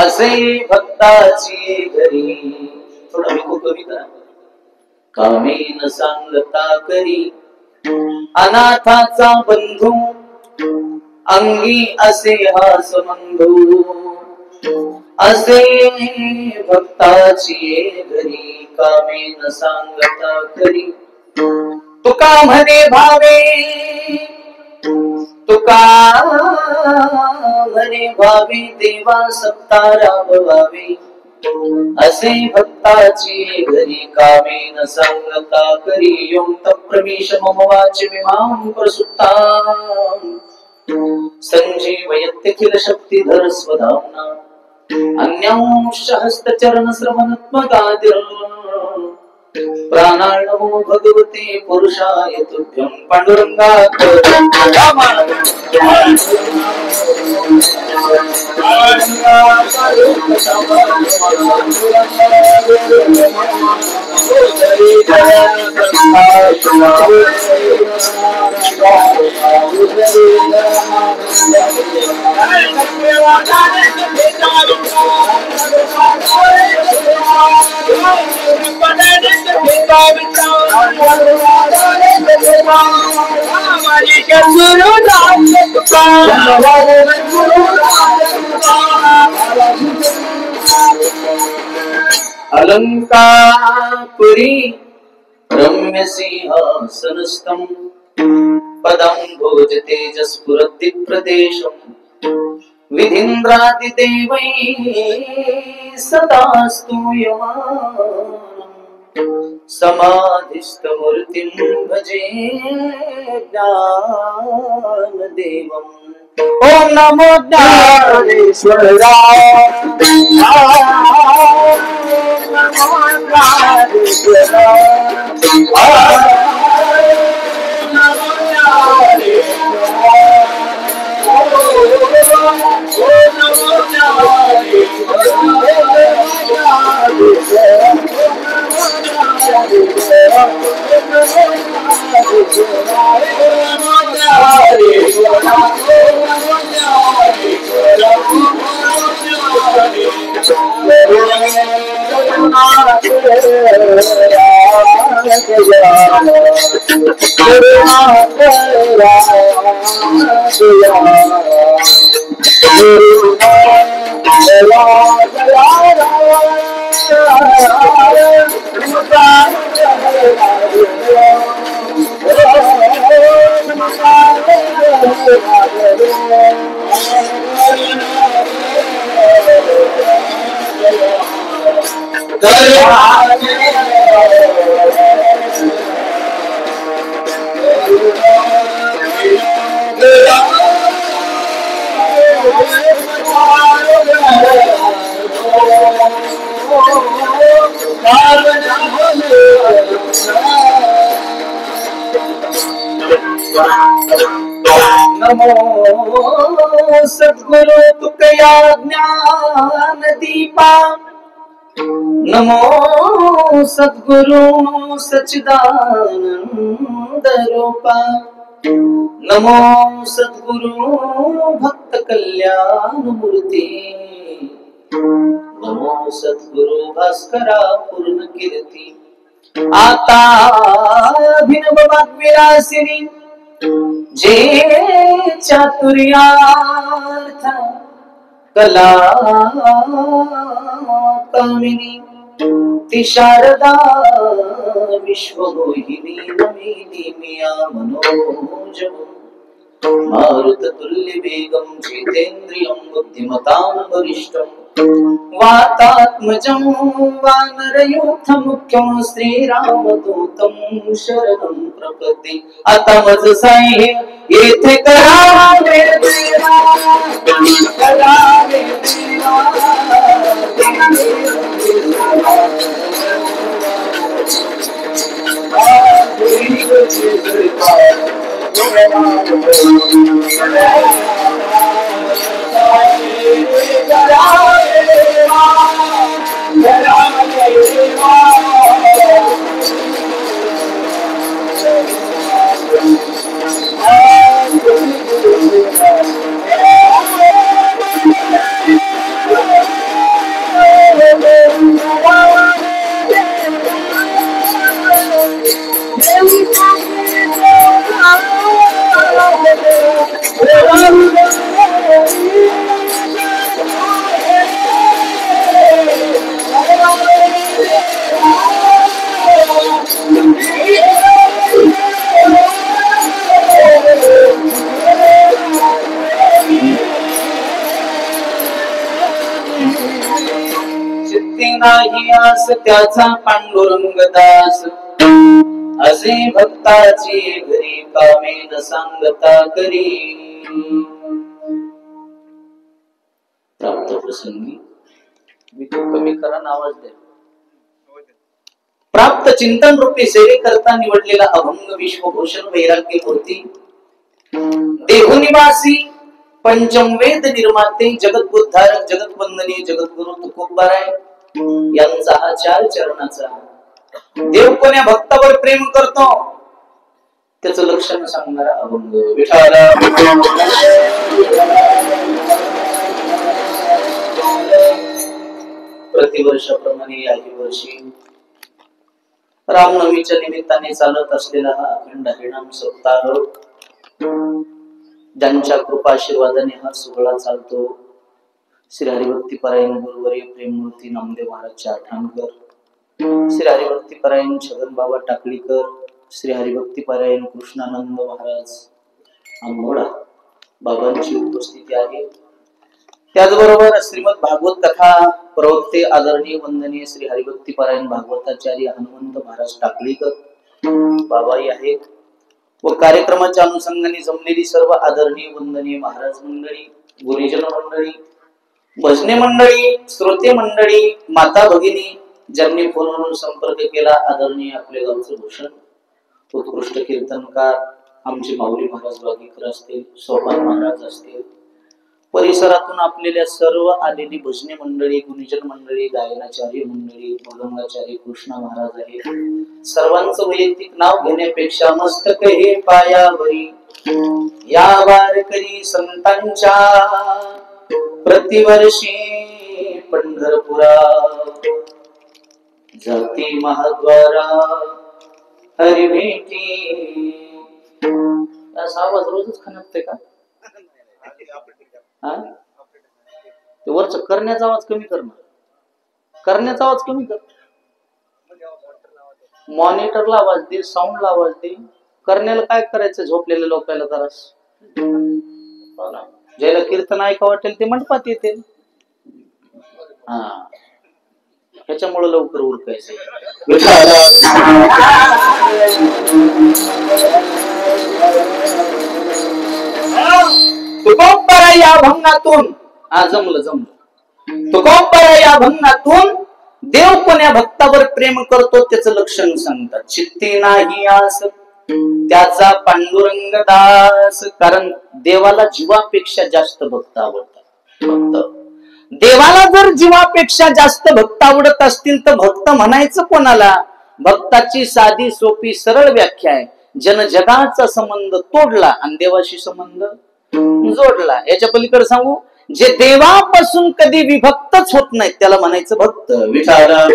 असे भक्ताची घरी. थोडं विकू कविता. कामेन सांगता करी अनाथाचा बंधू, अंगी असे हा संबंधू. असे भक्ताची घरी कामेन सांगता करी. तुका म्हणे भावे, तुका म्हणे भावे देवा सत्ता राबवावे. असे भक्ताची घरी कामेन सांगता करी. यों तप्रविश मम वाच मिमां प्रसुप्तां संजीवयत्यखिल शक्तिधर स्वधाम्ना. अन्यांश हस्तचरण श्रवणात्मकादिर प्राणार्णवो भगवते पुरुषाय तुभ्यं. पांडुरंगात अलंकापुरी रम्य सिंहासनस्थं पदं तेजस्फुरति प्रदेशं. विधीन्द्रादिदेवैः सदा स्तूयमानं समाधिस्थमूर्तिं भजे ज्ञानदेवम्. ओम नमो ज्ञानेश्वराय. नमो सद्गुरु तुकया ज्ञान दीपा. नमो सद्गुरु सच्चिदानंद रूपा. नमो सद्गुरु भक्त कल्याण मूर्ती. नमो सद्गुरु भास्करा पूर्ण कीर्ती. आता अभिनव वाग्विलासिनी जे चातुर्यार्थ कला कामिनी. ती शारदा विश्वमोहिनी नमिनी मिया मनोजम. मारुततुल्य वेगं जितेन्द्रियं बुद्धिमतां वरिष्ठं. वातात्मजं वानरयूथमुख्यं श्रीरामदूतं शरणं प्रपद्ये. आता मज साई येथे करावे देवा, करावे देवा. नाही आस त्याचा पांडुरंग दास असे भक्ताची घरी कामे न सांगता करी प्राप्त प्रसंगी मी तो कमी करा आवाज द्या प्राप्त चिंतन रूपी सेवे करता निवडलेला अभंग विश्वभूषण वैराग्य मूर्ती देहनिवासी पंचम वेद निर्माते जगद्बुद्धारक जगतवंदनीय जगद्गुरु तुकोबाराय यांचा हा 4 चरणाचा देव कोण्या भक्तावर प्रेम करतो त्याचं लक्षण सांगणारा अभंग विठाला प्रतिवर्षाप्रमाणे याही वर्षी रामनवमीच्या निमित्ताने चालत असलेला हा अखंड हरिनाम सप्ताह ज्यांच्या कृपा आशीर्वादाने हा सोहळा चालतो श्री हरिभक्तीपरायण गुरुवर्य प्रेममूर्ती नामदेव महाराज चाठाणकर श्री हरिभक्तीपरायण छगन बाबा टाकळीकर श्री हरिभक्तीपरायण कृष्णानंद महाराज आंबोडा बाबांची उपस्थिती आहे त्याचबरोबर श्रीमद भागवत कथा प्रवक्ते आदरणीय वंदनीय श्री हरिभक्तीपरायण भागवताचार्य हनुमंत महाराज टाकळीकर बाबाई आहेत व कार्यक्रमाच्या अनुषंगाने जमलेली सर्व आदरणीय वंदनीय महाराज मंडळी गुरुजन मंडळी भजने मंडळी श्रोते मंडळी माता भगिनी ज्यांनी फोनवरून संपर्क केला आदरणीय आपले गावचे भूषण उत्कृष्ट कीर्तनकार आमचे माऊली महाराज वागीकर असतील सोपान महाराज असतील परिसरातून आपलेल्या सर्व आलेली भजने मंडळी गुरुजन मंडळी गायनाचार्य मंडळी मृदंगाचार्य कृष्णा महाराज आहेत सर्वांचं वैयक्तिक नाव घेण्यापेक्षा मस्तक हे पायावरी या वारकरी संतांच्या प्रतिवर्षी पंढरपुरा जाती महाद्वारा हरिभेटी असा आवाज रोजच खणकते का ते वरच करण्याचा आवाज कमी करण्याचा आवाज कमी कर मॉनिटरला आवाज दे साऊंडला आवाज दे करण्याला काय करायचं झोपलेल्या लोकांना जरास ज्याला कीर्तन ऐका वाटेल ते मंडपात येते हा त्याच्यामुळे लवकर उरकायचं तुकोबरा या भंगातून जमलं तुकोबरा या भंगातून देव कोण्या भक्तावर प्रेम करतो त्याचं लक्षण सांगतात चित्ती नाही आस त्याचा पांडुरंग दास कारण देवाला जीवापेक्षा जास्त भक्त आवडतात देवाला जर जीवापेक्षा जास्त भक्त आवडत असतील तर भक्त म्हणायचं कोणाला भक्ताची साधी सोपी सरळ व्याख्या आहे जन जगाचा संबंध तोडला आणि देवाशी संबंध जोडला याच्या पलीकडे सांगू जे देवापासून कधी विभक्तच होत नाही त्याला म्हणायचं भक्त विठाला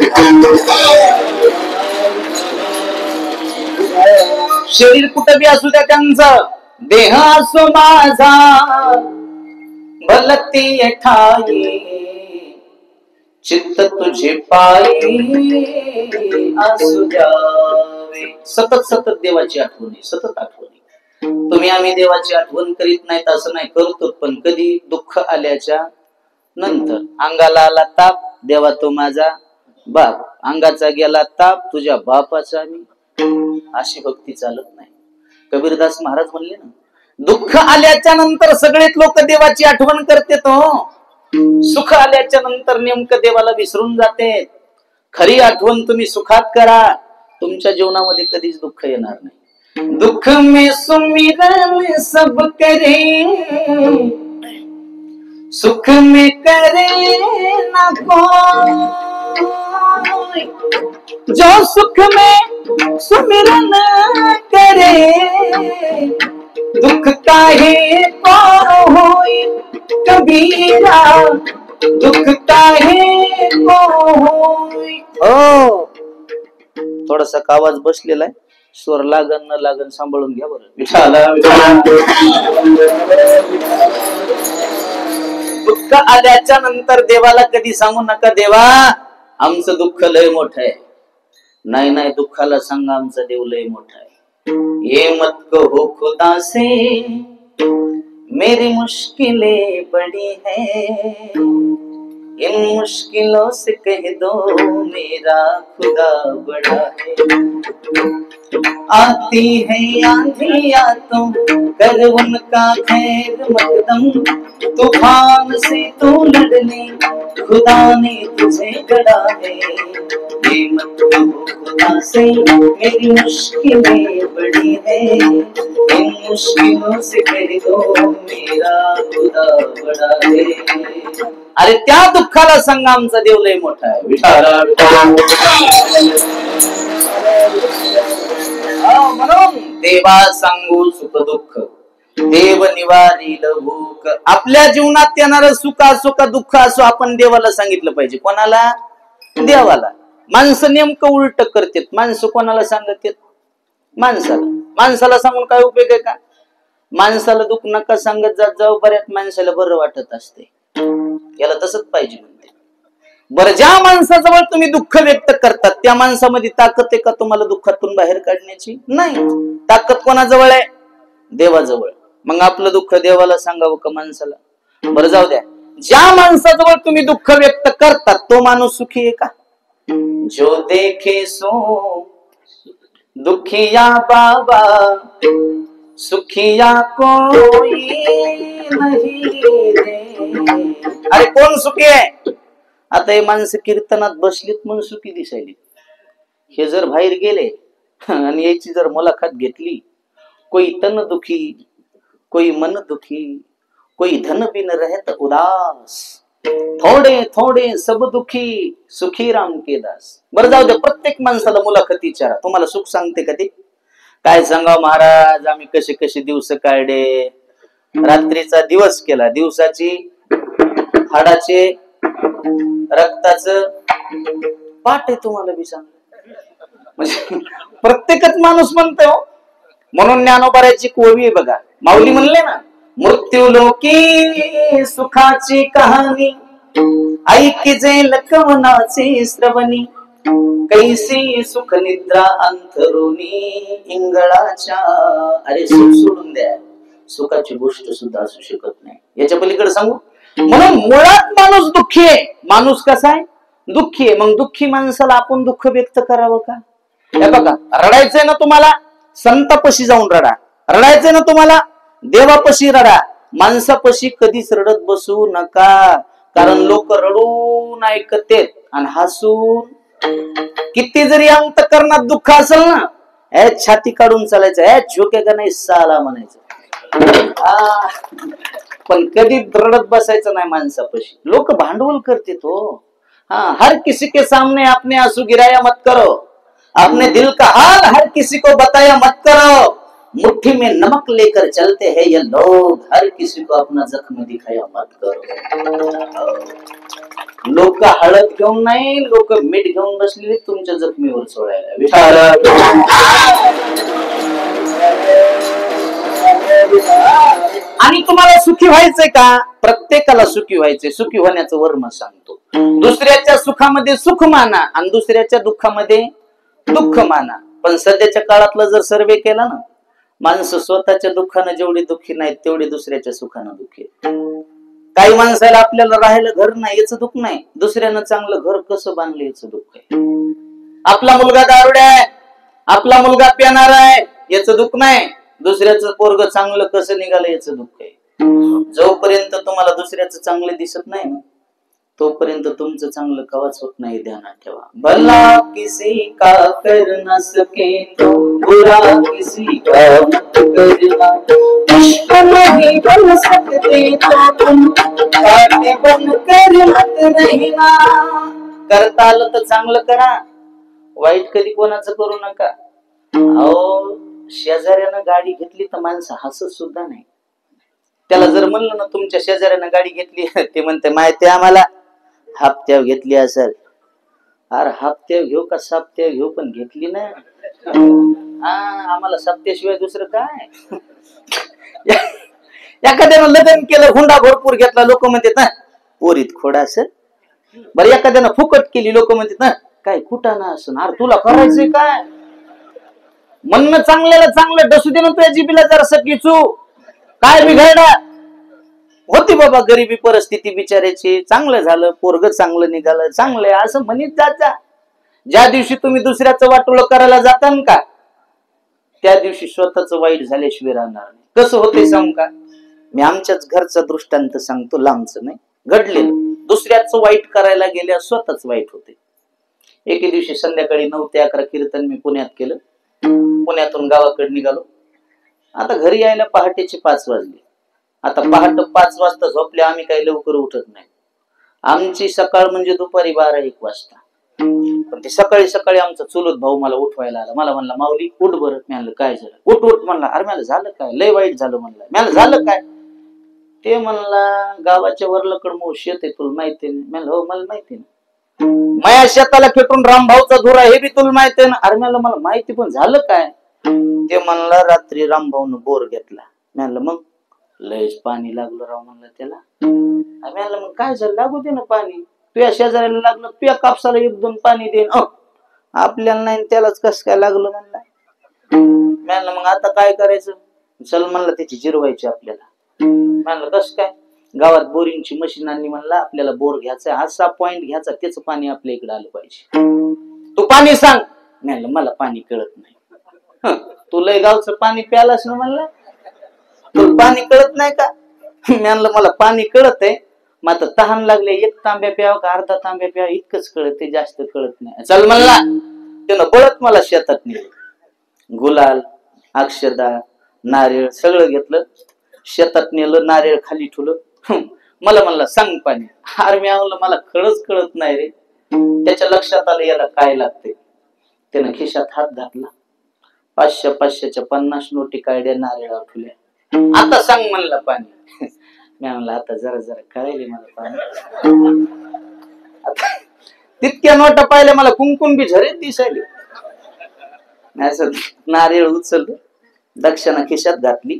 शरीर कुठं बी असू द्या त्यांचं देह असो माझा भलती ठाई चित्त तुझे पायी असू द्यावे सतत सतत देवाची आठवणी सतत आठवणी तुम्ही आम्ही देवाची आठवण करीत नाहीत असं नाही करतो पण कधी दुःख आल्याच्या नंतर अंगाला आला ताप देवा तो माझा बाप अंगाचा गेला ताप तुझ्या बापाचा मी अशी भक्ती चालत नाही कबीरदास महाराज म्हणले ना दुःख आल्याच्या नंतर सगळेच लोक देवाची आठवण करते तो सुख आल्याच्या नंतर नेमकं देवाला विसरून जाते खरी आठवण तुम्ही सुखात करा तुमच्या जीवनामध्ये कधीच दुःख येणार नाही दुख में सुमिरन सब करे सुख में करे ना कोई जो सुख में सुमिरन करे दुख काहे को होई कबीरा दुख काहे को होई हो थोडासा आवाज बसलेला आहे स्वर लागन न लागन सांभाळून घ्या बरं दुःख आल्याच्या नंतर देवाला कधी सांगू नका देवा आमचं दुःख लय मोठं आहे नाही नाही दुःखाला सांगा आमचा देव लय मोठा आहे ये मत कहो खुदा से मेरी मुश्किलें बड़ी है इन मुश्किलों से कह दो मेरा खुदा बड़ा है। आती है आंधियां तो कर उनका खैर मकदम, तूफान से तू लड़ने खुदा ने तुझे गढ़ा है। ये मत कहो खुदा से मेरी मुश्किलें बड़ी है, इन मुश्किलों से कह दो मेरा खुदा बड़ा है। अरे त्या दुःखाला सांगा आमचा देव लय मोठा आहे। विठाला म्हणून देवा सांगू सुख दुःख, देव निवारील भूक। आपल्या जीवनात येणारं सुख असो का दुःख असो आपण देवाला सांगितलं पाहिजे। कोणाला? देवाला। माणसं नेमकं उलट करतात। माणसं कोणाला सांगतात? माणसाला। माणसाला सांगून काय उपयोग आहे का? माणसाला दुःख नका सांगत जात जाऊ, बऱ्याच माणसाला बरं वाटत असते। याला तसंच पाहिजे म्हणते। बरं, ज्या माणसाजवळ तुम्ही दुःख व्यक्त करतात त्या माणसामध्ये ताकद आहे का तुम्हाला दुःखातून बाहेर काढण्याची? नाही। ताकद कोणाजवळ आहे? देवाजवळ। मग आपलं दुःख देवाला सांगावं का माणसाला? बरं जाऊ द्या, ज्या माणसाजवळ तुम्ही दुःख व्यक्त करतात तो माणूस सुखी आहे का? जो देखे सो दुखिया बाबा, सुखिया कोई नहीं रे। अरे कोण सुखी आहे? आता हे माणसं कीर्तनात बसलीत म्हणून सुखी दिसायली। हे जर बाहेर गेले आणि याची जर मुलाखत घेतली, कोई तन दुखी, कोई मन दुखी, कोई धन बिन रहत उदास, थोडे थोडे सब दुखी, सुखी राम के दास। बरं जाऊ दे, प्रत्येक माणसाला मुलाखत विचारा, तुम्हाला सुख सांगते का ते? काय सांगा महाराज, आम्ही कसे कसे दिवस काढले, रात्रीचा दिवस केला, दिवसाची हाडाचे रक्ताचं पाठ आहे तुम्हाला बी सांग। म्हणजे प्रत्येकच माणूस म्हणतो। म्हणून ज्ञानोबाची कोवी आहे बघा, माऊली म्हणले ना, मृत्यू लोकी सुखाची कहाणी ऐकिजे लखवनाचे श्रवणी, कैसी सुख निद्रा अंतरुणी इंगळाच्या। अरे सुख सोडून द्या, सुखाची गोष्ट सुद्धा असू शकत नाही। याच्या पलीकडे सांगू, म्हणून मुळात माणूस दुःखी आहे। माणूस कसा आहे? दुःखी आहे। मग दुःखी माणसाला आपण दुःख व्यक्त करावं का? हे बघा, रडायचंय ना तुम्हाला, संतापाशी जाऊन रडा। रडायचंय ना तुम्हाला, देवापाशी रडा। माणसापाशी कधीच रडत बसू नका, कारण लोक रडून ऐकतेत आणि हसून। किती जरी अंतकरणात दुःख असेल ना, छाती काढून चालायचं, झोके का नाही साला म्हणायचं, पण कधी रडत बसायचं नाही माणसापाशी। लोक भांडवल करते तो। हर किसी के सामने अपने आंसू गिराया मत करो, अपने दिल का हाल हर किसी को बताया मत करो, मुट्ठी में नमक लेकर चलते हैं ये लोग, हर किसी को अपना जख्म दिखाया मत करो। लोक हळद घेऊन नाही, लोक मीठ घेऊन बसलेले तुमच्या जखमीवर सोडायला। आणि तुम्हाला सुखी व्हायचंय का? प्रत्येकाला सुखी व्हायचंय। सुखी होण्याचं वर्म सांगतो। दुसऱ्याच्या सुखामध्ये सुख माना आणि दुसऱ्याच्या दुःखामध्ये दुःख माना। पण सध्याच्या काळातला जर सर्वे केला ना, माणसं स्वतःच्या दुःखानं जेवढी दुःखी नाहीत तेवढी दुसऱ्याच्या सुखानं दुःखी। काही माणसाला आपल्याला राहायला घर नाही याचं दुःख नाही, दुसऱ्यानं चांगलं घर कसं बांधलं याचं दुःख आहे। आपला मुलगा दारुड्या आहे, आपला मुलगा पिणार आहे याचं दुःख नाही, दुसऱ्याचं पोरग चांगलं कसं निघालं याचं दुःख आहे। जोपर्यंत तुम्हाला दुसऱ्याचं चांगलं दिसत नाही ना, तोपर्यंत तुमचं चांगलं कवाच होत नाही, ध्यानात ठेवा। भला किसी का कर न सके तो बुरा किसी का मत करना, दुश्मन नहीं बन सकते तो तुम काटे बन कर मत रहना। करता आलं तर चांगलं करा, वाईट कधी कोणाचं करू नका। अहो, शेजाऱ्यानं गाडी घेतली तर माणसं हसत सुद्धा नाही। त्याला जर म्हणलं ना तुमच्या शेजाऱ्यानं गाडी घेतली, ते म्हणते माहिती आम्हाला हप्त्यावर घेतली असेल। अरे हप्त्यावर घेऊ का सप्त्यावर घेऊ, पण घेतली ना। आम्हाला सप्त्याशिवाय दुसरं काय? एखाद्यानं लग्न केलं, हुंडा भरपूर घेतला, लोक म्हणतात ना पोरीत खोडा असेल। बरं, एखाद्यानं फुकट केली, लोक म्हणतात ना काय कुटाणा असेल। अरे तुला करायचंय काय? म्हणणं चांगल्याला चांगलं डसू दे ना तुझ्या जिबीला जरा सकीचू, काय बिघडला? होती बाबा गरिबी परिस्थिती बिचारायची, चांगलं झालं, पोरग चांगलं निघालं, चांगलंय असं म्हणत जात जा. ज्या दिवशी तुम्ही दुसऱ्याचं वाटोळं करायला जाता का, त्या दिवशी स्वतःच वाईट झाल्याशिवाय राहणार नाही. कसं होते सांगू का, मी आमच्याच घरचा दृष्टांत सांगतो, लांबचं नाही, घडलेलं. दुसऱ्याचं वाईट करायला गेल्या स्वतःच वाईट होते. एके दिवशी संध्याकाळी 9 ते 11 कीर्तन मी पुण्यात केलं. पुण्यातून गावाकडे निघालो. आता घरी यायला पहाटेचे 5 वाजले. आता पहाटे 5 वाजता झोपले आम्ही, काही लवकर उठत नाही. आमची सकाळ म्हणजे दुपारी 12-1 वाजता. पण ते सकाळी सकाळी आमचा चुलत भाऊ मला उठवायला आला. मला म्हणला, माऊली उठ बरं. मी म्हणलं काय झालं? उठ उठ म्हणला. अरे मला झालं काय? लय वाईट झालं म्हणलं. मला झालं काय? ते म्हणला, गावाच्या वरलकड मोशी येते, तुला माहिती नाही? म्हणलं हो मला माहिती ना. माया शेताला फेटून रामभाऊचा धुरा, हे बी तुला माहिती आहे ना? अरे मला माहिती, पण झालं काय? ते म्हणला, रात्री रामभाऊन बोर घेतला. म्हणलं मग? लयच पाणी लागलं राव म्हणलं त्याला. म्हणलं मग काय झालं? लागू दे ना पाणी, तुझ्या शेजाऱ्याला लागलं, तुझ्या कापसाला 1-2 पाणी देईन. आपल्याला नाही, त्यालाच कस काय लागलं म्हणला. म्हणलं मग आता काय करायचं? चल म्हणलं त्याची जिरवायची आपल्याला. म्हणलं कस काय? गावात बोरिंगची मशीन आणली म्हणला, आपल्याला बोर घ्यायचा, असा पॉइंट घ्यायचा, त्याच पाणी आपल्या इकडे आलं पाहिजे. तू पाणी सांग. म्हणलं मला पाणी कळत नाही. तू लय गावचं पाणी प्यालास ना म्हणलं, तुला पाणी कळत नाही का? म्हणलं मला पाणी कळत आहे, मग आता तहान लागले, 1 तांब्या प्याव का अर्धा तांब्या प्याव इतकंच कळत, जास्त कळत नाही. चल म्हणला. त्यानं बळत मला शेतात नेलं. गुलाल, अक्षदा, नारळ सगळं घेतलं, शेतात नेलं, नारळ खाली ठेवलं. मला म्हणला सांग पाणी. अरे मी म्हणलं मला खरंच कळत नाही रे. त्याच्या लक्षात आलं याला काय लागते. त्यानं खिशात हात घातला, 500-500च्या 50 नोटी काढल्या, नारळ ठेवल्या. आता सांग म्हणलं पाणी. मी म्हणलं आता जरा जरा कळायले मला पाणी. तितक्या नोटा पाहिल्या मला कुंकुम बी झरे दिसायले. असं नारळ उचललं, दक्षिणा खिशात घातली,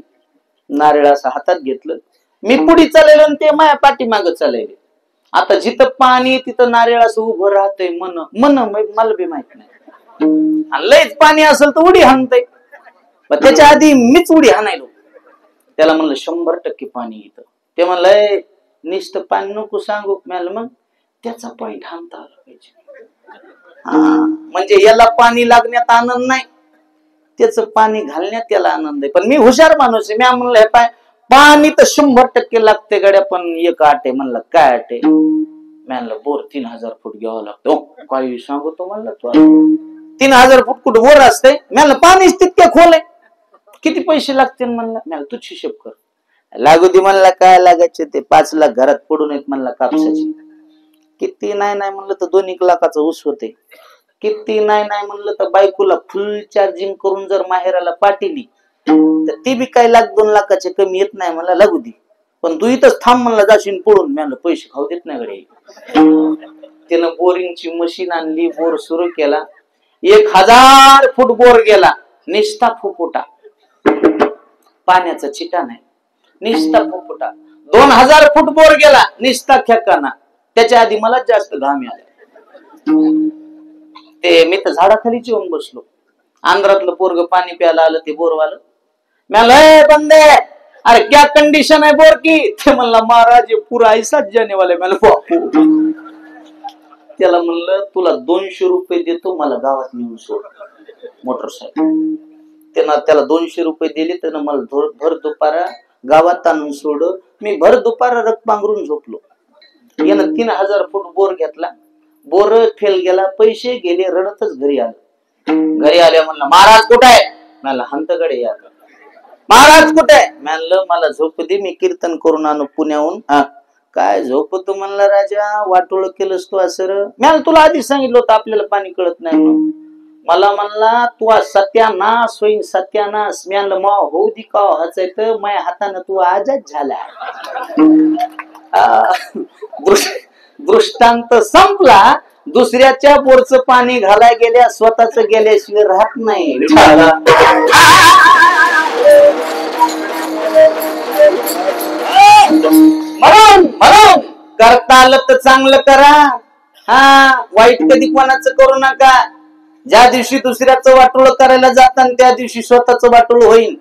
नारळ असं हातात घेतलं. मी पुढे चाललेलो आणि ते माया पाठीमागं चालले. आता जिथं पाणी तिथं नारळ असं उभं राहतंय. मन मला बी माहित नाही. लयच पाणी असेल तर उडी हाणतंय. त्याच्या आधी मीच उडी हाणायलो. त्याला म्हणलं 100% पाणी येतं. ते म्हणलंय नुसतं पाणी नको सांगू. म्हणलं मग त्याचा पॉइंट हाणता आला पाहिजे. म्हणजे याला पाणी लागण्यात आनंद नाही, त्याच पाणी घालण्यात त्याला आनंद आहे. पण मी हुशार माणूस आहे. मी म्हणलं हे पाय पाणी तर 100% लागते गड्या, पण एक आट आहे. म्हणलं काय आट आहे? म्हणलं बोर 3000 फूट घ्यावं लागतं. काही सांगतो म्हणलं तू, 3000 फूट कुठं बोर असते? म्हणलं पाणीच तितक्या खोल आहे, किती पैसे लागतील म्हणलं. म्हणलं तूच हिशोब कर. लागू दे म्हणला, काय लागायचे ते 5 लाख घरात पडून आहेत म्हणला कापसाची. किती नाही म्हणलं तर 2-1 लाखाचा ऊस होते. किती नाही म्हणलं तर बायकोला फुल चार्जिंग करून जर माहेराला पाठवली तर ती बी काय 1-2 लाखाचे कमी येत नाही म्हणला. लागू दे, पण तू इथंच थांब म्हणला, जाशील पडून. म्हणलं पैसे खाऊ देत नाही गडे. त्यानं बोरिंगची मशीन आणली, बोर सुरू केला. 1000 फूट बोर गेला, निस्ता फुफुटा, पाण्याचा चिटा नाही, निस्ता फुफुटा. 2000 फूट बोर गेला, निस्ता खेकाना. त्याच्या आधी मला जास्त घाम आला. ते मी तर झाडाखालीच येऊन बसलो. आंध्रातलं पोरग पाणी प्यायला आलं, ते बोरवालं. म्हणलं बंदे, अरे क्या कंडिशन है बोर की? ते म्हणला महाराज ये पूरा ऐसाच जाने वाले. म्हणलं त्याला म्हणलं तुला 200 रुपये देतो, मला गावात नेऊन सोड मोटरसायकल. त्याला 200 रुपये दिले. त्यानं मला भर दुपारा गावात आणून सोड. मी भर दुपारा रक्त पांघरून झोपलो. यानं 3000 फूट बोर घेतला, बोर फेल गेला, पैसे गेले, रडतच घरी आलं. घरी आल्या म्हणलं महाराज कुठे आहे? म्हणलं हंतकडे या. महाराज कुठे आहे? म्हणलं मला झोप दे, मी कीर्तन करून आणू पुण्याहून. काय झोपतो म्हणला राजा, वाटोळ केलंस तू असं. म्हणलं तुला आधी सांगितलं होतं आपल्याला पाणी कळत नाही म्हणून. मला म्हणला तू सत्यानाश होईन, सत्यानाश. मी म्हणलं मा होऊ दे का हसायचं, माझ्या हातानं तू आजच झाला. दृष्टांत संपला. दुसऱ्याच्या बोरचं पाणी घालाय गेल्या, स्वतःच गेल्याशिवाय राहत नाही. म्हणून करता आलं तर चांगलं करा. वाईट कधी कोणाचं करू नका. ज्या दिवशी दुसऱ्याचं वाटोळ करायला जाताना त्या दिवशी स्वतःच वाटोळ होईल.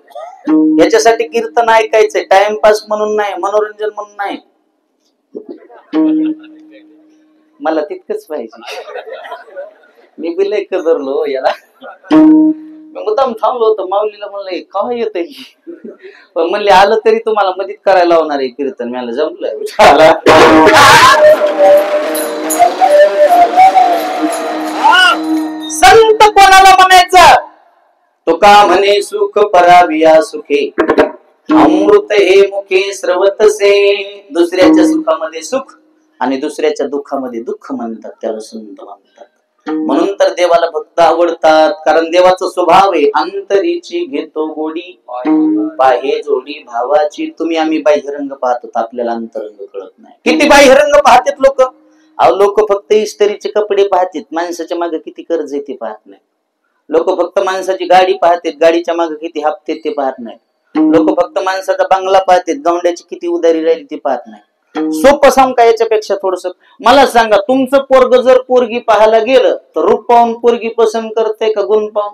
याच्यासाठी कीर्तन ऐकायचंय, टाइमपास म्हणून नाही, मनोरंजन म्हणून नाही. मला तितकंच पाहिजे. मी बिलय कदरलो याला. मुद्दाम थांबलो होतो, माऊलीला म्हणलं काय येत पण म्हणले आलं तरी तुम्हाला मदत करायला लावणार आहे कीर्तन. मला जमलं. संत कोणाला म्हणायचं? तुका म्हणे सुख पराविया सुखे, अमृत हे मुखे स्रवतसे. दुसऱ्याच्या सुखामध्ये सुख आणि दुसऱ्याच्या दुःखामध्ये दुःख म्हणतात, त्याला संत म्हणतात. म्हणून तर देवाला भक्त आवडतात, कारण देवाचा स्वभाव आहे अंतरीची घेतो गोडी, बाह्य जोडी भावाची. तुम्ही आम्ही बाह्यरंग पाहतो, आपल्याला अंतरंग कळत नाही. किती बाह्यरंग पाहतात लोक. लोक फक्त इस्त्रीचे कपडे पाहतात, माणसाच्या मागे किती कर्ज आहे ते पाहत नाही. लोक फक्त माणसाची गाडी पाहतात, गाडीच्या मागे किती हप्ते ते पाहत नाही. लोक फक्त माणसाचा बंगला पाहतात, गवंड्याची किती उदारी राहिली ते पाहत नाही. सोपं सांग का याच्यापेक्षा थोडस? मला सांगा, तुमचं पोरग जर पोरगी पाहायला गेलं तर रूप पाहून पोरगी पसंत करते का गुण पाहून?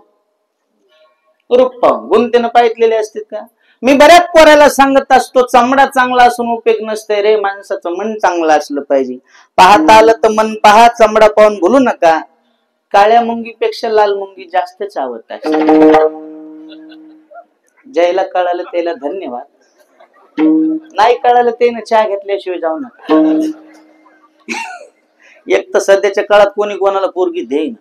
रूप पाहून. गुण त्यानं पाहितलेले असतात का? मी बऱ्याच पोराला सांगत असतो, चमडा चांगला असून उपयोग नसतंय रे, माणसाचं मन चांगलं असलं पाहिजे. पाहता आलं तर मन पहा, चमडा पाहून बोलू नका. काळ्या मुंगीपेक्षा लाल मुंगी जास्तच आवडत आहे. ज्याला कळालं त्याला धन्यवाद, नाही कळालं ते ना चहा घेतल्याशिवाय जाऊ नका. एक तर सध्याच्या काळात कोणी कोणाला पोरगी देईन,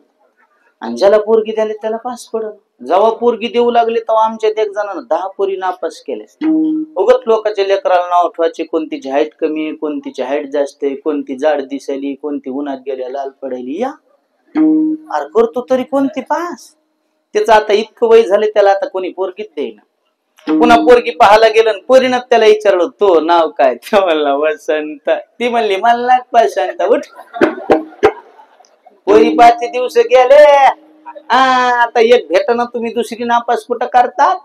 आणि ज्याला पोरगी द्यायला त्याला पास पडल. जेव्हा पोरगी देऊ लागले तेव्हा आमच्यात एक जणांना 10 पोरी नापास केल्या. उगत लोकांच्या लेकराला नाव ठेवायचे, कोणतीची हाईट कमी आहे, कोणतीची हाईट जास्त आहे, कोणती जाड दिसायली, कोणती उन्हात गेल्या लाल पडायली. या अरे करतो तरी कोणती पास? त्याचं आता इतकं वय झाले, त्याला आता कोणी पोरगीच देईना. पुन्हा पोरगी पाहायला गेलं, पोरीनं त्याला विचारलं तो नाव काय? ते म्हणला वसंत. ती म्हणली मला पसंत. उठ. पोरी 5 दिवस गेले, आता एक भेटणं तुम्ही दुसरी नापास कुठं करतात?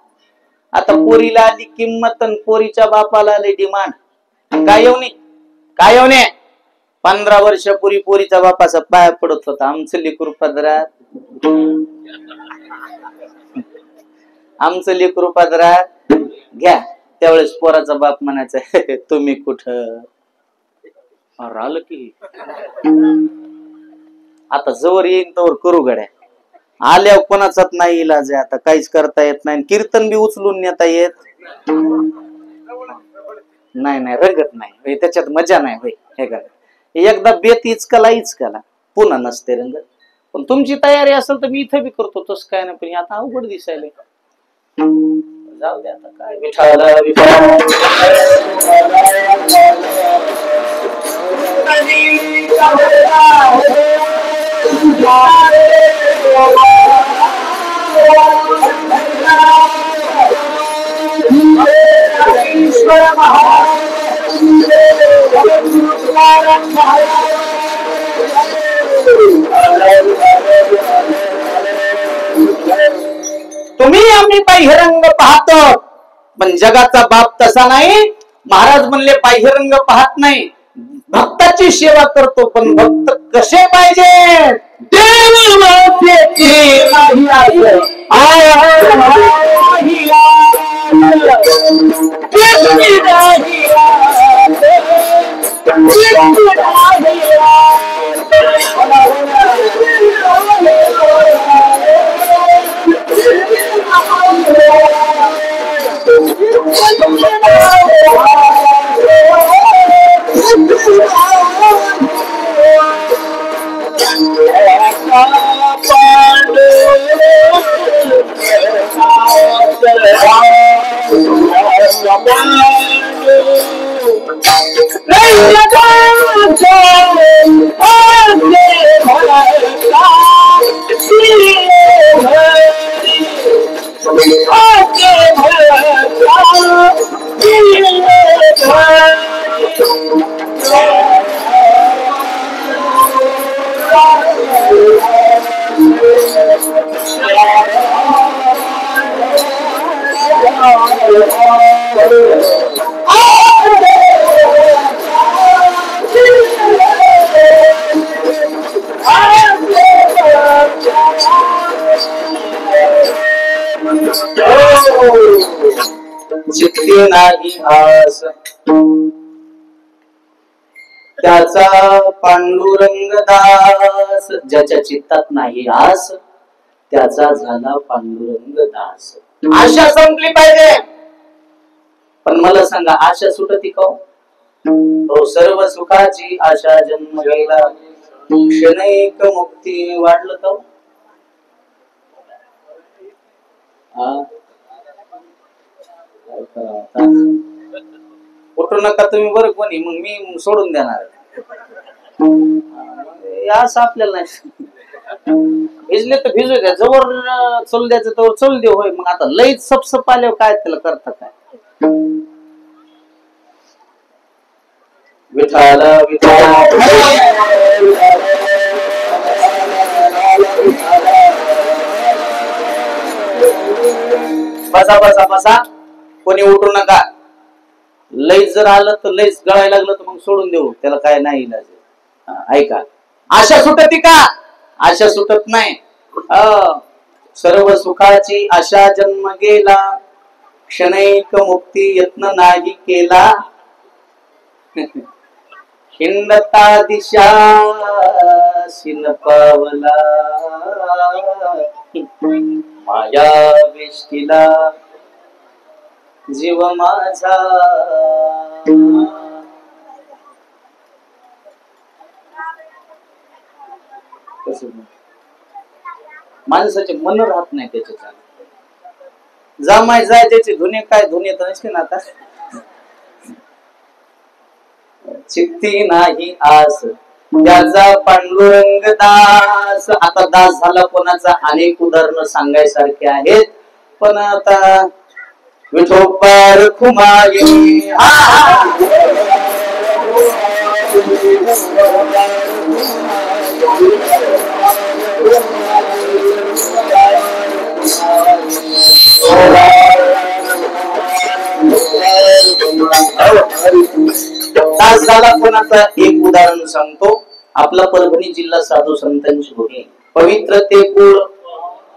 आता पोरीला आली किंमत आणि पोरीच्या बापाला आली डिमांड. काय येऊ नये 15 वर्षापूर्वी पोरीचा बापाचा पाया पडत होता, आमचं लेकरू पदरात, आमचं लेकरू पदरात घ्या. त्यावेळेस पोराचा बाप म्हणायचा तुम्ही कुठं आलं की. आता जवळ येईन तवर करू गड्या. आल्यावर कोणाचाच नाही इलाज आहे, आता काहीच करता येत नाही. कीर्तन बी उचलून नेता येत नाही, रंगत नाही त्याच्यात, मजा नाही होय. हे का एकदा बेत इचकाला पुन्हा नसते रंगत. पण तुमची तयारी असेल तर मी इथं बी करतो, तसं काय नाही. पण आता अवघड दिसायला जाऊ दे आता काय. तुम्ही आम्ही बाह्यरंग पाहतो, पण जगाचा बाप तसा नाही. महाराज म्हणले बाह्यरंग पाहत नाही, भक्ताची सेवा करतो. पण भक्त कसे पाहिजे? Oh चित्ती नाही आस त्याचा पांडुरंग दास. ज्याच्या चित्तात नाही आस त्याचा झाला पांडुरंग दास. आशा संपली पाहिजे. पण मला सांगा आशा सुटती का हो? सर्व सुखाची आशा जन्म गेला क्षणैक मुक्ती वाढलं का? उठू नका तुम्ही बरं कोणी, मग मी सोडून देणार. असं आपल्याला नाही. भिजले तर भिजू द्या, जवळ चल द्यायचं तर चल दे. होय मग आता लईच सपसप आल्यावर काय त्याला करता काय? विठाला विठाला बसा बसा बसा, कोणी उठू नका. लईच जर आलं तर लईच गळायला लागलं तर मग सोडून देऊ, त्याला काय नाही इलाज. ऐका, आशा सुटती का? आशा सुटत नाही. सर्व सुखाची आशा जन्म गेला क्षणैक मुक्ती यत्न नाही केला. हिंडता दिशा शिन पावला माया वेष्टीला जीव माझा. माणसाचे मन राहत नाही त्याच्या. जामाय जाय त्याची धुने काय धुने तर नसते ना. आता चित्ती नाही आस त्याचा पांडुरंग दास. आता दास झाला कोणाचा अनेक उदाहरणं सांगायसारखे आहेत, पण आता विठोबार खुमाई दास झाला कोणाचा एक उदाहरण सांगतो. आपला परभणी जिल्हा साधू संतांची भूमी, पवित्र ते कुळ,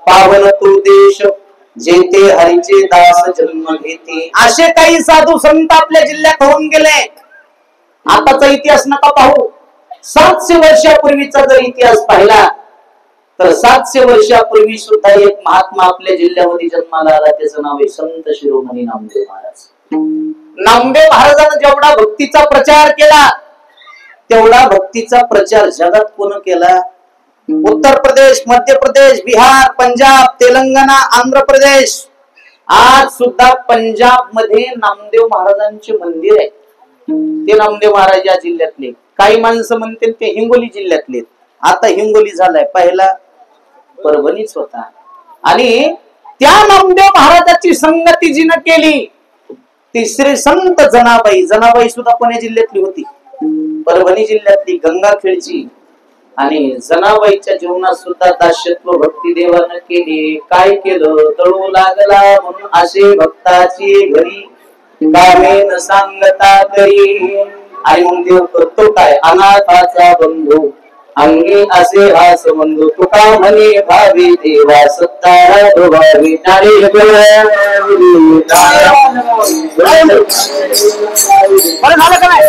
पावन तो देश, जेथे हरीचे दास जन्म घेते. असे काही साधू संत आपल्या जिल्ह्यात होऊन गेले. आताचा इतिहास नका पाहू, 700 वर्षापूर्वीचा जर इतिहास पाहिला तर 700 वर्षापूर्वी सुद्धा एक महात्मा आपल्या जिल्ह्यामध्ये जन्माला आला. त्याचं नाव आहे संत शिरोमणी नामदेव महाराज. नामदेव महाराजांनी जेवढा भक्तीचा प्रचार केला तेवढा भक्तीचा प्रचार जगात कोण केला? उत्तर प्रदेश, मध्य प्रदेश, बिहार, पंजाब, तेलंगणा, आंध्र प्रदेश. आज सुद्धा पंजाब मध्ये नामदेव महाराजांचे मंदिर आहे. ते नामदेव महाराज या जिल्ह्यातले. काही माणसं म्हणतील ते हिंगोली जिल्ह्यातले. आता हिंगोली झालाय, पहिला परभणीच होता. आणि त्या नामदेव महाराजाची संगती जिनं केली तिसरे संत जनाबाई. जनाबाई सुद्धा पुणे जिल्ह्यातली होती, परभणी जिल्ह्यातली गंगाखेडची. आणि जनाबाईच्या जीवनात सुद्धा दास्यत्व भक्ती देवानं केली. काय केलं? तळू लागला म्हणून असे भक्ताची घरी कामेन सांगता करी. आणि मग देव करतो काय? अनाथाचा बंधू अंगी असे हास बंधू. तुका म्हणे भावी देवा सत्तारा भावी नारी झालं का नाही?